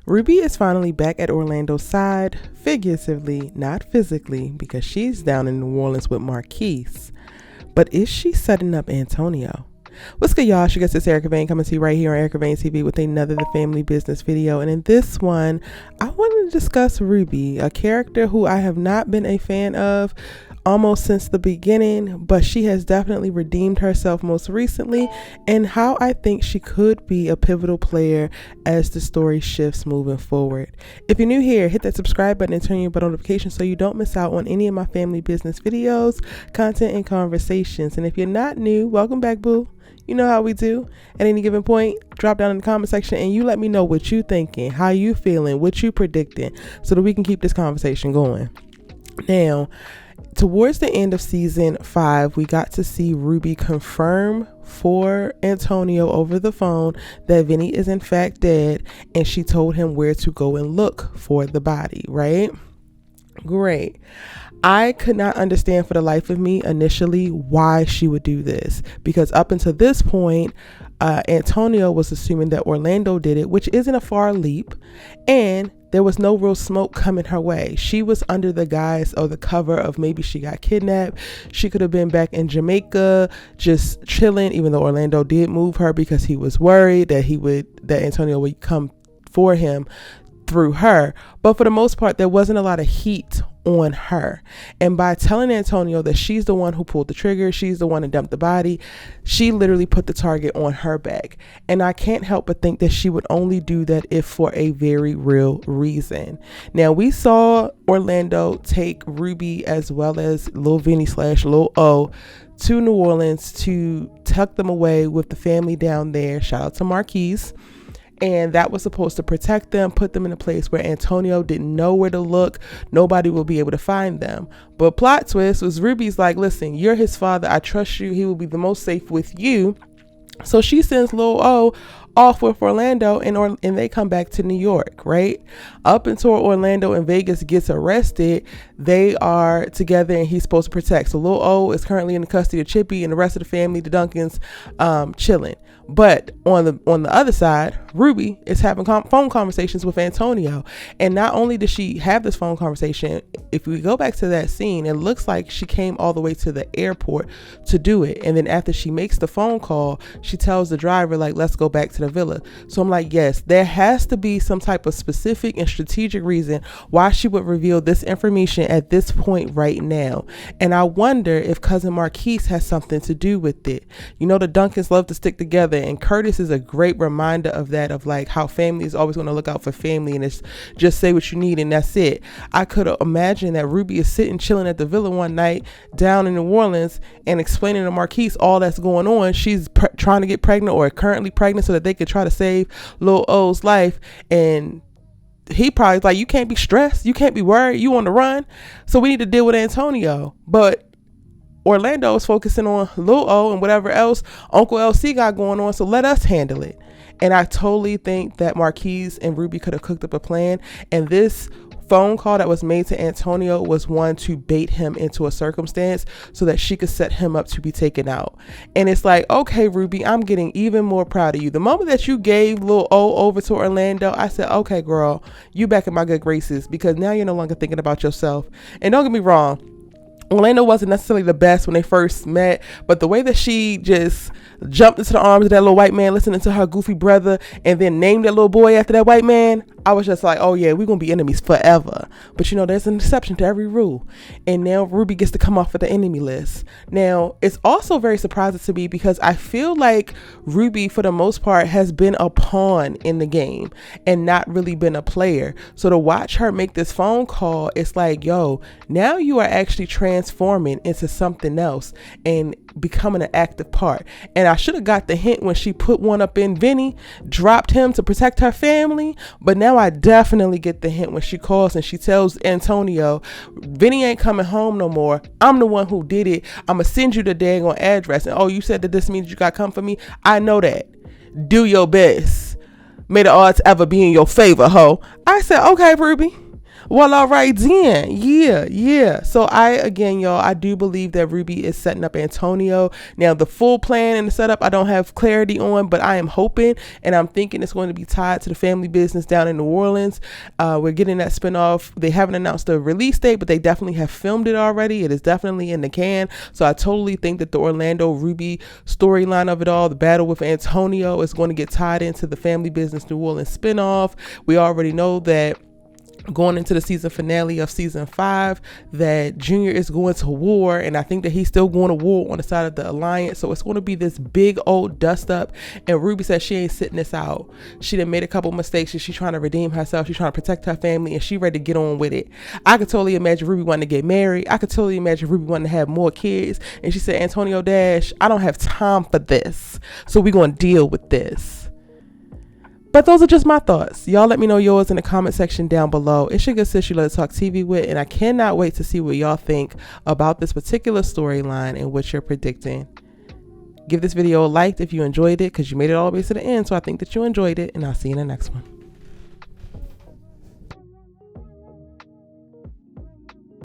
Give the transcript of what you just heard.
Ruby is finally back at Orlando's side, figuratively, not physically, because she's down in New Orleans with Marquise. But is she setting up Antonio? What's good, y'all? She gets this Erica Vane coming to you right here on Erica Vane TV with another The Family Business video. And in this one, I wanted to discuss Ruby, a character who I have not been a fan of almost since the beginning, but she has definitely redeemed herself most recently, and how I think she could be a pivotal player as the story shifts moving forward. If you're new here, hit that subscribe button and turn your bell notifications so you don't miss out on any of my family business videos, content, and conversations. And if you're not new, welcome back, boo. You know how we do. At any given point, drop down in the comment section and you let me know what you thinking, how you feeling, what you predicting, so that we can keep this conversation going. Now, towards the end of season 5, we got to see Ruby confirm for Antonio over the phone that Vinny is in fact dead, and she told him where to go and look for the body, right? Great. I could not understand for the life of me initially why she would do this, because up until this point, Antonio was assuming that Orlando did it, which isn't a far leap, and there was no real smoke coming her way. She was under the guise or the cover of maybe she got kidnapped. She could have been back in Jamaica just chilling, even though Orlando did move her because he was worried that Antonio would come for him through her. But for the most part, there wasn't a lot of heat on her. And by telling Antonio that she's the one who pulled the trigger, she's the one who dumped the body, she literally put the target on her back. And I can't help but think that she would only do that if for a very real reason. Now, we saw Orlando take Ruby as well as Lil Vinny / Lil O to New Orleans to tuck them away with the family down there. Shout out to Marquise. And that was supposed to protect them, put them in a place where Antonio didn't know where to look. Nobody will be able to find them. But plot twist was Ruby's like, listen, you're his father. I trust you. He will be the most safe with you. So she sends Lil O off with Orlando, and they come back to New York, right? Up until Orlando and Vegas gets arrested, they are together and he's supposed to protect. So Lil O is currently in the custody of Chippy, and the rest of the family, the Duncans, chilling. But on the other side, Ruby is having phone conversations with Antonio. And not only does she have this phone conversation, if we go back to that scene, it looks like she came all the way to the airport to do it. And then after she makes the phone call, she tells the driver, like, let's go back to the villa. So I'm like, yes, there has to be some type of specific and strategic reason why she would reveal this information at this point right now. And I wonder if cousin Marquise has something to do with it. You know, the Duncans love to stick together, and Curtis is a great reminder of that, of like how family is always going to look out for family, and it's just say what you need and that's it. I could imagine that Ruby is sitting chilling at the villa one night down in New Orleans and explaining to Marquise all that's going on. She's trying to get pregnant or currently pregnant so that they could try to save Lil O's life, and he probably like, you can't be stressed, you can't be worried, you on the run, so we need to deal with Antonio. But Orlando is focusing on Lil O and whatever else Uncle LC got going on, so let us handle it. And I totally think that Marquise and Ruby could have cooked up a plan, and this phone call that was made to Antonio was one to bait him into a circumstance so that she could set him up to be taken out. And it's like, okay, Ruby, I'm getting even more proud of you. The moment that you gave Lil O over to Orlando, I said, okay, girl, you back in my good graces, because now you're no longer thinking about yourself. And don't get me wrong, Orlando wasn't necessarily the best when they first met, but the way that she just jumped into the arms of that little white man listening to her goofy brother and then named that little boy after that white man, I was just like, oh yeah, we're going to be enemies forever. But you know, there's an exception to every rule. And now Ruby gets to come off of the enemy list. Now, it's also very surprising to me because I feel like Ruby, for the most part, has been a pawn in the game and not really been a player. So to watch her make this phone call, it's like, yo, now you are actually transforming into something else and becoming an active part. And I should have got the hint when she put one up in Vinny, dropped him to protect her family. But now I definitely get the hint when she calls and she tells Antonio, Vinny ain't coming home no more. I'm the one who did it. I'm gonna send you the daggone address. And oh, you said that this means you got to come for me? I know that. Do your best. May the odds ever be in your favor, ho. I said, okay, Ruby. Well, all right then. Yeah. So I do believe that Ruby is setting up Antonio. Now, the full plan and the setup, I don't have clarity on, but I am hoping and I'm thinking it's going to be tied to the family business down in New Orleans. We're getting that spinoff. They haven't announced the release date, but they definitely have filmed it already. It is definitely in the can. So I totally think that the Orlando Ruby storyline of it all, the battle with Antonio, is going to get tied into the family business New Orleans spinoff. We already know that going into the season finale of season 5 that Junior is going to war, and I think that he's still going to war on the side of the alliance. So it's going to be this big old dust up, and Ruby says she ain't sitting this out. She done made a couple mistakes and she's trying to redeem herself. She's trying to protect her family and she ready to get on with it. I could totally imagine Ruby wanting to get married. I could totally imagine Ruby wanting to have more kids, and she said, Antonio Dash, I don't have time for this, so we're going to deal with this. But those are just my thoughts. Y'all let me know yours in the comment section down below. It's your good sis, you Let Us Talk TV with, and I cannot wait to see what y'all think about this particular storyline and what you're predicting. Give this video a like if you enjoyed it, because you made it all the way to the end, so I think that you enjoyed it, and I'll see you in the next one.